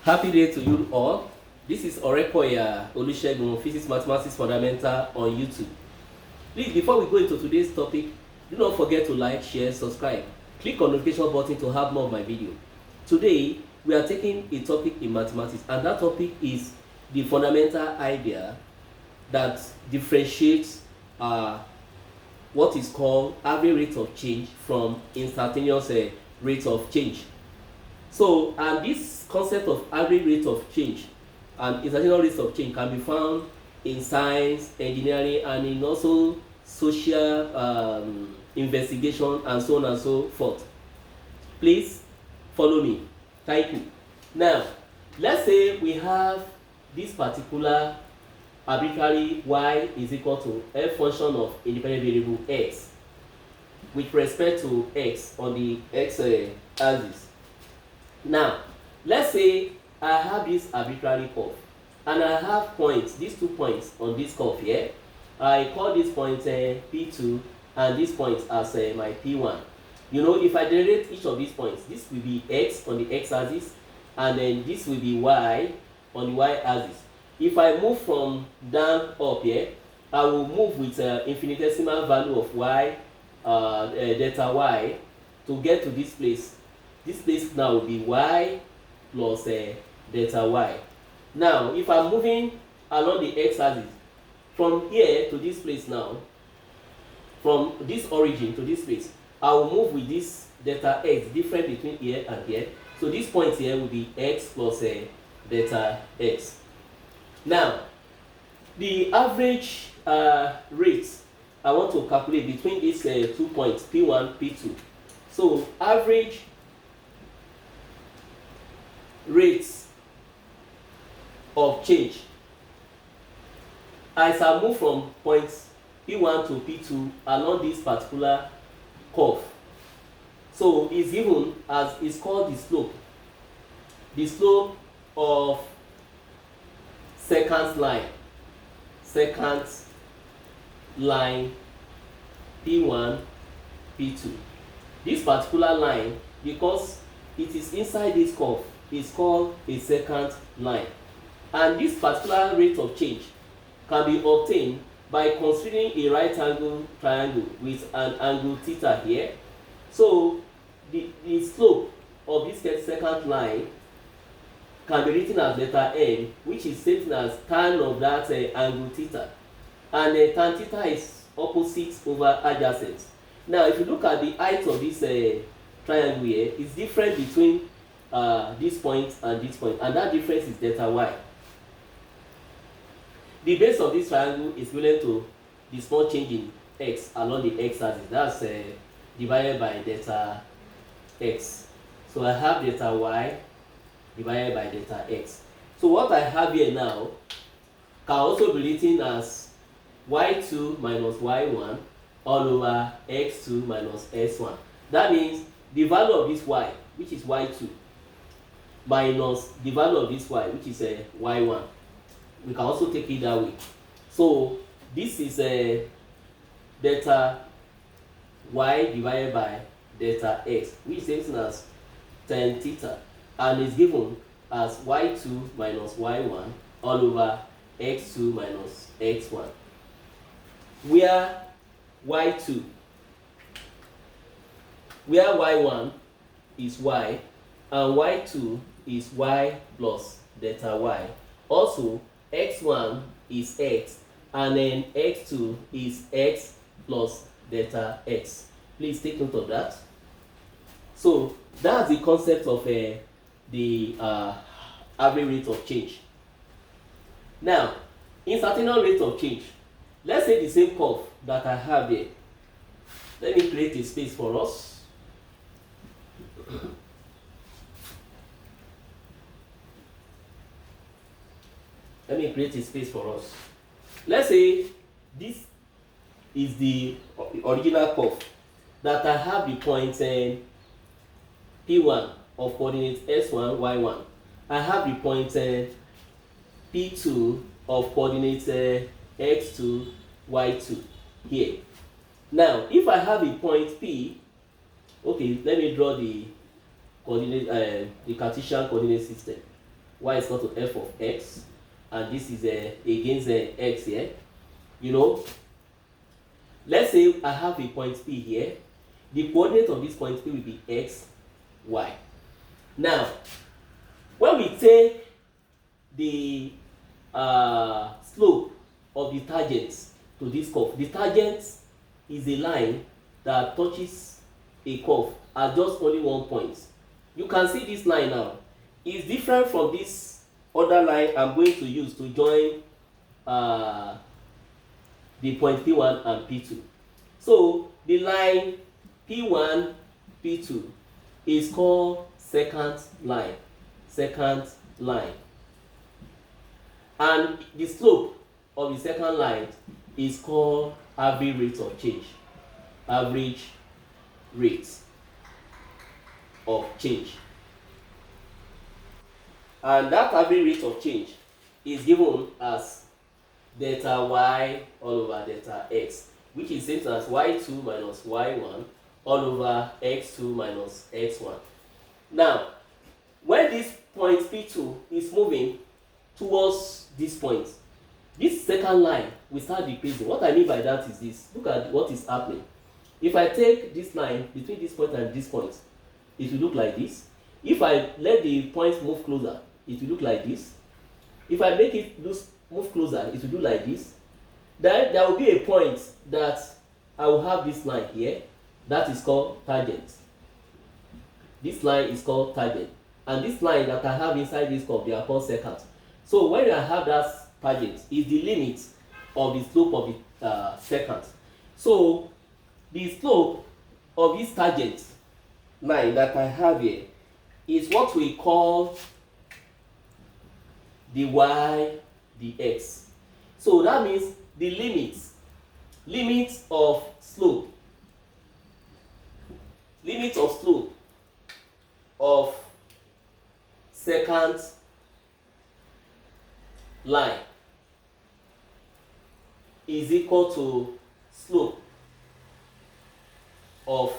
Happy day to you all. This is Orekoya Olusegun, Physics Mathematics Fundamental on YouTube. Please, before we go into today's topic, do not forget to like, share, subscribe. Click on the notification button to have more of my video. Today, we are taking a topic in mathematics, and that topic is the fundamental idea that differentiates what is called average rate of change from instantaneous rate of change. So, and this concept of average rate of change and instantaneous rate of change can be found in science, engineering, and in also social investigation and so on and so forth. Please follow me. Thank you. Now, let's say we have this particular arbitrary y is equal to a function of independent variable x with respect to x on the x axis. Now, let's say I have this arbitrary curve and I have points, these 2 points on this curve here. I call this point P2 and this point as my P1. You know, if I generate each of these points, this will be x on the x-axis and then this will be y on the y-axis. If I move from down up here, I will move with infinitesimal value of y, delta y, to get to this place. This place now will be y plus delta y. Now, if I'm moving along the x-axis, from here to this place now, from this origin to this place, I will move with this delta x, different between here and here. So this point here will be x plus delta x. Now, the average rate I want to calculate between these 2 points, P1, P2. So, average rates of change as I move from points P1 to P2 along this particular curve. So it's given as it's called the slope. The slope of second line P1, P2. This particular line, because it is inside this curve, is called a second line. And this particular rate of change can be obtained by considering a right angle triangle with an angle theta here. So the slope of this second line can be written as delta n, which is written as tan of that angle theta. And tan theta is opposite over adjacent. Now, if you look at the height of this triangle here, it's different between this point and this point, and that difference is delta y. The base of this triangle is equivalent to the small change in x along the x-axis. That's divided by delta x. So I have delta y divided by delta x. So what I have here now can also be written as y2 minus y1 all over x2 minus x1. That means the value of this y, which is y2, minus the value of this y, which is y1. We can also take it that way. So this is delta y divided by delta x, which is taken as tan theta, and is given as y2 minus y1 all over x2 minus x1, where y2, where y1 is y and y2 is y plus delta y. Also, x1 is x and then x2 is x plus delta x. Please take note of that. So that's the concept of the average rate of change. Now, instantaneous rate of change. Let's say the same curve that I have here. Let me create a space for us. Let me create a space for us. Let's say this is the original curve that I have the point P1 of coordinate x1, y1. I have the point P2 of coordinate x2, y2 here. Now, if I have a point P, okay, let me draw the coordinate, the Cartesian coordinate system. y is equal to f of x, and this is against x here. You know, let's say I have a point P here. The coordinate of this point P will be x, y. Now, when we take the slope of the tangent to this curve, the tangent is a line that touches a curve at just only one point. You can see this line now is different from this other line I'm going to use to join the point P1 and P2. So the line P1, P2 is called second line. And the slope of the second line is called average rate of change. Average rate of change. And that average rate of change is given as delta y all over delta x, which is same as y2 minus y1 all over x2 minus x1. Now, when this point P2 is moving towards this point, this second line will start decreasing. What I mean by that is this. Look at what is happening. If I take this line between this point and this point, it will look like this. If I let the point move closer, it will look like this. If I make it move closer, it will do like this. Then there will be a point that I will have this line here. That is called tangent. This line is called tangent. And this line that I have inside this curve, they are called secant. So when I have that tangent, is the limit of the slope of the secant. So the slope of this tangent line that I have here is what we call the y dx. So that means the limit of slope of second line is equal to slope of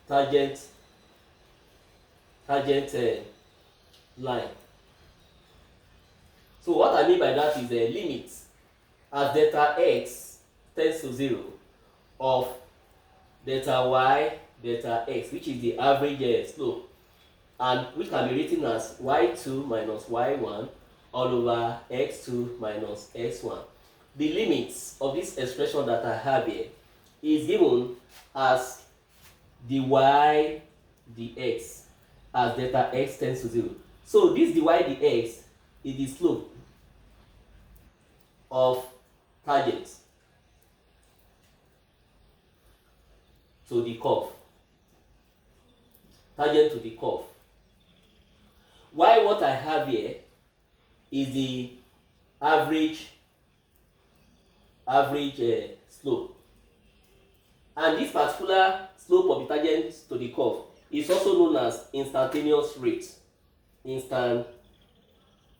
tangent line. So what I mean by that is the limit as delta x tends to 0 of delta y delta x, which is the average slope, and which can be written as y2 minus y1 all over x2 minus x1. The limits of this expression that I have here is given as dy dx as delta x tends to 0. So this dy dx is the slope of tangent to the curve. Tangent to the curve. While what I have here is the average slope. And this particular slope of the tangent to the curve is also known as instantaneous rate.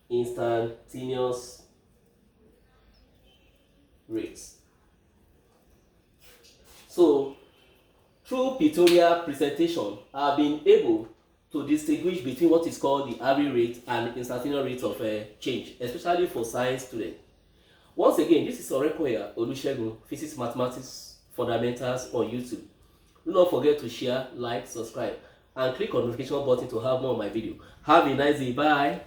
Instantaneous rates. So, through pictorial presentation, I've been able to distinguish between what is called the average rate and instantaneous rate of change, especially for science students. Once again, this is Orekoya Olusegun, Physics Mathematics Fundamentals on YouTube. Do not forget to share, like, subscribe, and click on the notification button to have more of my video. Have a nice day. Bye.